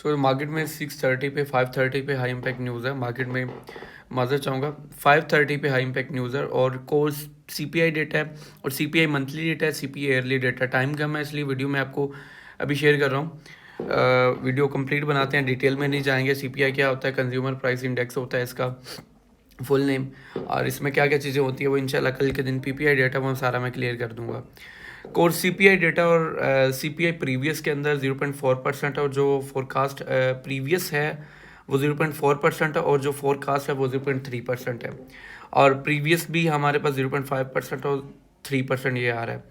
So market में 6:30 पे 5:30 पे हाई इम्पैक्ट न्यूज़ है। मार्केट में माजर चाहूँगा 5:30 पे हाई इम्पैक्ट न्यूज़ है और कोर सीपीआई डेटा है और सीपीआई मंथली डेटा है, सीपीआई ईयरली डेटा। टाइम कम है इसलिए वीडियो मैं आपको अभी शेयर कर रहा हूँ। वीडियो कंप्लीट बनाते हैं, डिटेल में नहीं जाएंगे। सीपीआई क्या होता है, कंज्यूमर प्राइस इंडेक्स होता है इसका फुल नेम, और इसमें क्या क्या चीज़ें होती है वो इंशाल्लाह कल के दिन पीपीआई डेटा वो सारा मैं क्लियर कर दूंगा। कोर सीपीआई डेटा और सीपीआई प्रीवियस के अंदर 0.4% है और जो फोरकास्ट प्रीवियस है वो 0.4% है और जो फोरकास्ट है वो 0.3% है और प्रीवियस भी हमारे पास 0.5% और 3% ये आ रहा है।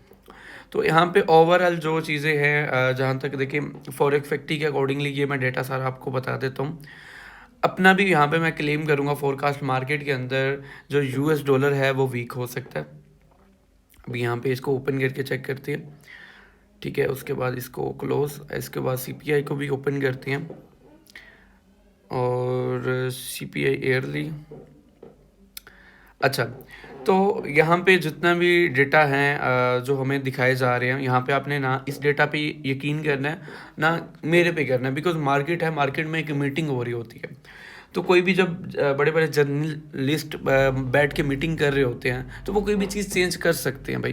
तो यहाँ पे ओवरऑल जो चीज़ें हैं जहाँ तक देखिए फॉरेक्स फैक्ट्री के अकॉर्डिंगली ये मैं डेटा सारा आपको बता देता हूँ। अपना भी यहाँ पे मैं क्लेम करूँगा फोरकास्ट मार्केट के अंदर जो यूएस डॉलर है वो वीक हो सकता है। अभी यहाँ पे इसको ओपन करके चेक करते हैं, ठीक है। उसके बाद इसको क्लोज, इसके बाद सीपीआई को भी ओपन करते हैं और सीपीआई ईयरली। अच्छा, तो यहाँ पे जितना भी डेटा है जो हमें दिखाए जा रहे हैं, यहाँ पे आपने ना इस डेटा पे यकीन करना है ना मेरे पे करना है, बिकॉज मार्केट है, मार्केट में एक मीटिंग हो रही होती है। तो कोई भी जब बड़े बड़े जर्नलिस्ट बैठ के मीटिंग कर रहे होते हैं तो वो कोई भी चीज़ चेंज कर सकते हैं भाई,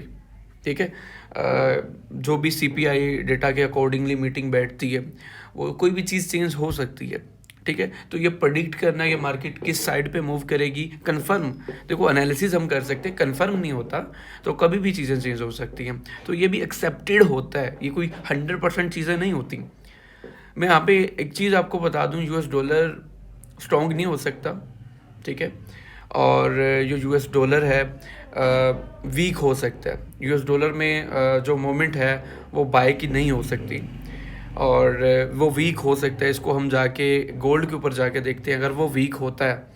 ठीक है। जो भी सीपीआई डेटा के अकॉर्डिंगली मीटिंग बैठती है वो कोई भी चीज़ चेंज हो सकती है, ठीक है। तो ये प्रेडिक्ट करना ये मार्केट किस साइड पे मूव करेगी, कंफर्म देखो एनालिसिस हम कर सकते हैं, कंफर्म नहीं होता तो कभी भी चीज़ें चेंज हो सकती हैं। तो ये भी एक्सेप्टेड होता है, ये कोई 100% चीज़ें नहीं होती। मैं यहाँ पे एक चीज़ आपको बता दूँ, यूएस डॉलर स्ट्रॉन्ग नहीं हो सकता, ठीक है। और जो यूएस डॉलर है वीक हो सकता है। यूएस डॉलर में जो मोमेंट है वो बाय की नहीं हो सकती और वो वीक हो सकता है। इसको हम जाके गोल्ड के ऊपर जाके देखते हैं, अगर वो वीक होता है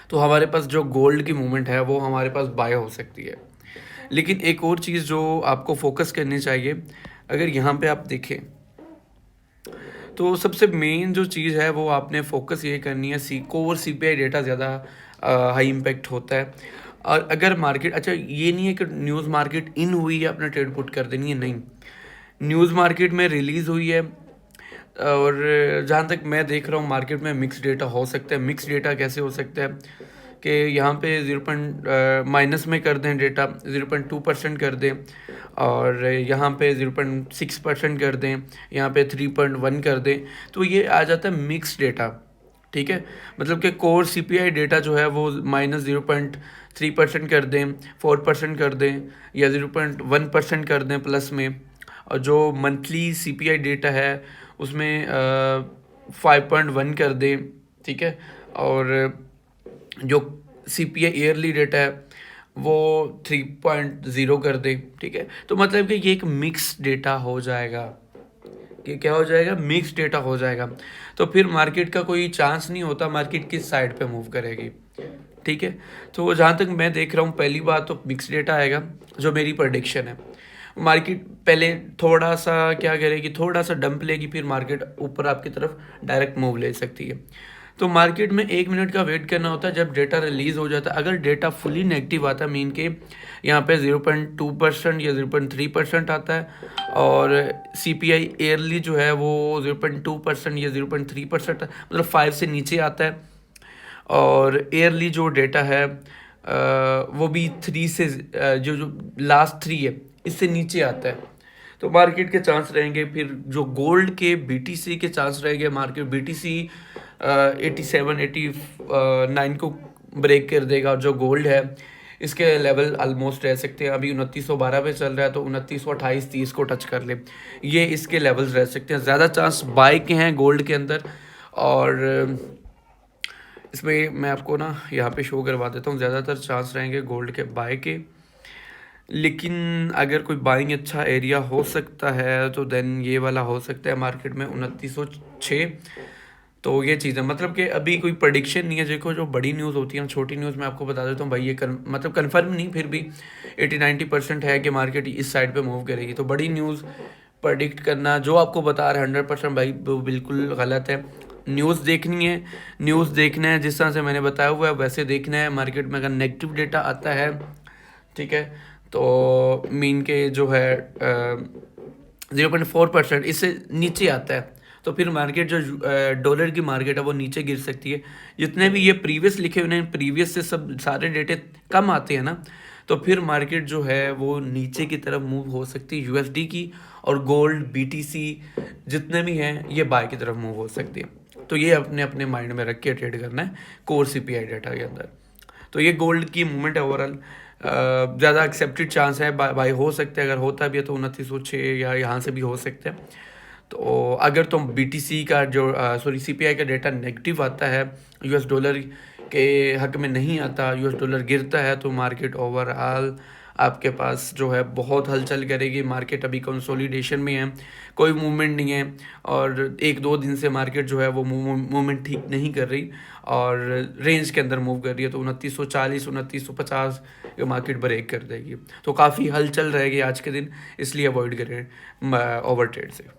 तो हमारे पास जो गोल्ड की मूवमेंट है वो हमारे पास बाय हो सकती है। लेकिन एक और चीज़ जो आपको फोकस करनी चाहिए, अगर यहाँ पे आप देखें तो सबसे मेन जो चीज़ है वो आपने फोकस ये करनी है, कोर सीपीआई डेटा ज़्यादा हाई इम्पैक्ट होता है। और अगर मार्केट, अच्छा ये नहीं है कि न्यूज़ मार्केट इन हुई है अपना ट्रेड पुट कर देनी है, नहीं। न्यूज़ मार्केट में रिलीज़ हुई है और जहाँ तक मैं देख रहा हूँ मार्केट में मिक्स डेटा हो सकता है। मिक्स डेटा कैसे हो सकता है कि यहाँ पे माइनस में कर दें डेटा, 0.2% कर दें और यहाँ पे 0.6% कर दें, यहाँ पे 3.1 कर दें, तो ये आ जाता है मिक्स डेटा, ठीक है। मतलब कि कोर सीपीआई डेटा जो है वो -0.3% कर दें, 4% कर दें या 0.1% कर दें प्लस में, और जो मंथली सीपीआई डेटा है उसमें 5.1 कर दें, ठीक है। और जो सीपीआई ईयरली डेटा है वो 3.0 कर दे, ठीक है। तो मतलब कि ये एक मिक्स डेटा हो जाएगा, कि क्या हो जाएगा, मिक्स डेटा हो जाएगा। तो फिर मार्केट का कोई चांस नहीं होता मार्केट किस साइड पे मूव करेगी, ठीक है। तो जहाँ तक मैं देख रहा हूँ पहली बात तो मिक्स डेटा आएगा, जो मेरी प्रडिक्शन है। मार्केट पहले थोड़ा सा क्या करेगी, थोड़ा सा डंप लेगी, फिर मार्केट ऊपर आपकी तरफ डायरेक्ट मूव ले सकती है। तो मार्केट में 1 मिनट का वेट करना होता है जब डेटा रिलीज हो जाता है। अगर डेटा फुली नेगेटिव आता है, मीन के यहाँ पे 0.2% या 0.3% आता है और सीपीआई ईयरली जो है वो 0.2% या 0.3%, मतलब 5 से नीचे आता है और ईयरली जो डेटा है वो भी 3 से जो जो लास्ट 3 है इससे नीचे आता है, तो मार्केट के चांस रहेंगे। फिर जो गोल्ड के बीटीसी के चांस रहेंगे, मार्केट बीटीसी 87-89 को ब्रेक कर देगा। और जो गोल्ड है इसके लेवल ऑलमोस्ट रह सकते हैं, अभी 2912 पे चल रहा है तो 2928-30 को टच कर ले, ये इसके लेवल्स रह सकते हैं। ज़्यादा चांस बाय के हैं गोल्ड के अंदर। और इसमें मैं आपको ना यहाँ पे शो करवा देता हूँ, ज़्यादातर चांस रहेंगे गोल्ड के बाय के। लेकिन अगर कोई बाइंग अच्छा एरिया हो सकता है तो देन ये वाला हो सकता है मार्केट में 2906। तो ये चीज़ है, मतलब कि अभी कोई प्रेडिक्शन नहीं है। देखो जो बड़ी न्यूज़ होती है, छोटी न्यूज़ मैं आपको बता देता हूँ भाई, ये मतलब कन्फर्म नहीं, फिर भी 80-90% है कि मार्केट इस साइड पे मूव करेगी। तो बड़ी न्यूज़ प्रेडिक्ट करना जो आपको बता रहे हैं 100% भाई वो बिल्कुल गलत है। न्यूज़ देखनी है, न्यूज़ देखना है जिस तरह से मैंने बताया हुआ है वैसे देखना है। मार्केट में अगर नेगेटिव डेटा आता है, ठीक है, तो मीन के जो है 0.4% इससे नीचे आता है तो फिर मार्केट जो डॉलर की मार्केट है वो नीचे गिर सकती है। जितने भी ये प्रीवियस लिखे हुए हैं, प्रीवियस से सब सारे डेटे कम आते हैं ना, तो फिर मार्केट जो है वो नीचे की तरफ मूव हो सकती है यूएसडी की, और गोल्ड बीटीसी जितने भी हैं ये बाय की तरफ मूव हो सकती है। तो ये अपने अपने माइंड में रख के ट्रेड करना है कोर सीपीआई डाटा के अंदर। तो ये गोल्ड की मूवमेंट है ओवरऑल, ज़्यादा एक्सेप्टेड चांस है बाय हो सकते हैं। अगर होता भी है तो 2906 या यहाँ से भी हो सकते हैं। तो अगर तुम बीटीसी का जो सॉरी सीपीआई का डेटा नेगेटिव आता है, यूएस डॉलर के हक में नहीं आता, यूएस डॉलर गिरता है, तो मार्केट ओवरऑल आपके पास जो है बहुत हलचल करेगी। मार्केट अभी कंसोलिडेशन में है, कोई मूवमेंट नहीं है, और एक दो दिन से मार्केट जो है वो मूवमेंट ठीक नहीं कर रही और रेंज के अंदर मूव कर रही है। तो 2940 2950 ये मार्केट ब्रेक कर देगी, तो काफ़ी हलचल रहेगी आज के दिन, इसलिए अवॉइड करें ओवर ट्रेड से।